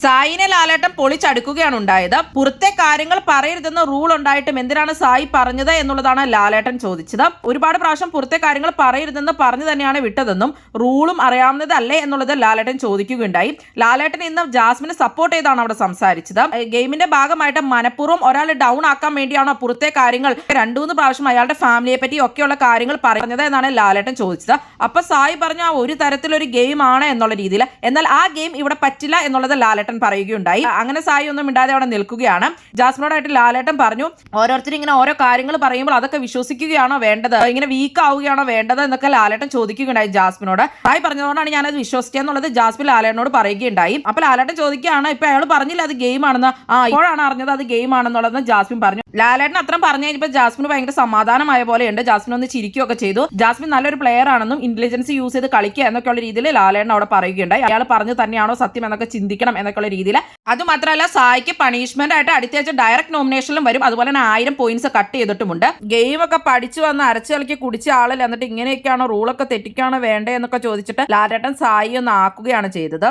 സായിനെ ലാലേട്ടൻ പൊളിച്ചടുക്കുകയാണ് ഉണ്ടായത്. പുറത്തെ കാര്യങ്ങൾ പറയരുതെന്ന് റൂൾ ഉണ്ടായിട്ടും എന്തിനാണ് സായി പറഞ്ഞത് എന്നുള്ളതാണ് ലാലേട്ടൻ ചോദിച്ചത്. ഒരുപാട് പ്രാവശ്യം പുറത്തെ കാര്യങ്ങൾ പറയരുതെന്ന് പറഞ്ഞു തന്നെയാണ് വിട്ടതെന്നും റൂളും അറിയാവുന്നതല്ലേ എന്നുള്ളത് ലാലേട്ടൻ ചോദിക്കുകയുണ്ടായി. ലാലേട്ടൻ ഇന്ന് ജാസ്മിനെ സപ്പോർട്ട് ചെയ്താണ് അവിടെ സംസാരിച്ചത്. ഗെയിമിന്റെ ഭാഗമായിട്ട് മനഃപൂർവ്വം ഒരാൾ ഡൗൺ ആക്കാൻ വേണ്ടിയാണോ പുറത്തെ കാര്യങ്ങൾ 2-3 പ്രാവശ്യം അയാളുടെ ഫാമിലിയെ പറ്റി ഒക്കെയുള്ള കാര്യങ്ങൾ പറഞ്ഞത് എന്നാണ് ലാലേട്ടൻ ചോദിച്ചത്. അപ്പൊ സായി പറഞ്ഞു ആ ഒരു തരത്തിലൊരു ഗെയിം ആണ് എന്നുള്ള രീതിയിൽ. എന്നാൽ ആ ഗെയിം ഇവിടെ പറ്റില്ല എന്നുള്ളത് ലാലേട്ടൻ പറയുകയുണ്ടായി. അങ്ങനെ സായി ഒന്നും ഇണ്ടാതെ അവിടെ നിൽക്കുകയാണ്. ജാസ്മിനോടായിട്ട് ലാലേട്ടൻ പറഞ്ഞു, ഓരോരുത്തരും ഇങ്ങനെ ഓരോ കാര്യങ്ങൾ പറയുമ്പോൾ അതൊക്കെ വിശ്വസിക്കുകയാണോ വേണ്ടത്, ഇങ്ങനെ വീക്ക് ആവുകയാണോ വേണ്ടത് എന്നൊക്കെ ലാലേട്ടൻ ചോദിക്കുകയുണ്ടായി ജാസ്മിനോട്. സായി പറഞ്ഞതുകൊണ്ടാണ് ഞാനത് വിശ്വസിച്ചെന്നുള്ളത് ജാസ്മിൻ ലാലേട്ടനോട് പറയുകയുണ്ടായി. അപ്പൊ ലാലേട്ടൻ ചോദിക്കുകയാണ്, ഇപ്പൊ അയാൾ പറഞ്ഞില്ല അത് ഗെയിം ആണെന്ന്, ഇപ്പോഴാണ് അറിഞ്ഞത് അത് ഗെയിം ആണെന്നുള്ളത് ജാസ്മിൻ പറഞ്ഞു. ലാലേട്ടൻ അത്രയും പറഞ്ഞു കഴിഞ്ഞപ്പോൾ ജാസ്മിന് ഭയങ്കര സമാധാനമായ പോലെയുണ്ട്. ജാസ്മിൻ ഒന്ന് ചിരിക്കുകയൊക്കെ ചെയ്തു. ജാസ്മിൻ നല്ലൊരു പ്ലെയർ ആണെന്നും ഇന്റലിജൻസ് യൂസ് ചെയ്ത് കളിക്കുക എന്നൊക്കെയുള്ള രീതിയിൽ ലാലേട്ടൻ അവിടെ പറയുകയുണ്ടായി. അയാൾ പറഞ്ഞു തന്നെയാണോ സത്യം എന്നൊക്കെ ചിന്തിക്കണം എന്നൊക്കെയുള്ള രീതിയിൽ. അതുമാത്രമല്ല സായിക്ക് പണിഷ്മെന്റ് ആയിട്ട് അടുത്ത ഡയറക്ട് നോമിനേഷനിലും വരും. അതുപോലെ തന്നെ 1000 പോയിന്റ്സ് കട്ട് ചെയ്തിട്ടുമുണ്ട്. ഗെയിം ഒക്കെ പഠിച്ചു വന്ന് അരച്ചു കളിക്ക് കുടിച്ച ആളിൽ എന്നിട്ട് ഇങ്ങനെയൊക്കെയാണോ റൂളൊക്കെ തെറ്റിക്കാണോ വേണ്ടേ എന്നൊക്കെ ചോദിച്ചിട്ട് ലാലേട്ടൻ സായി ഒന്ന് ആക്കുകയാണ് ചെയ്തത്.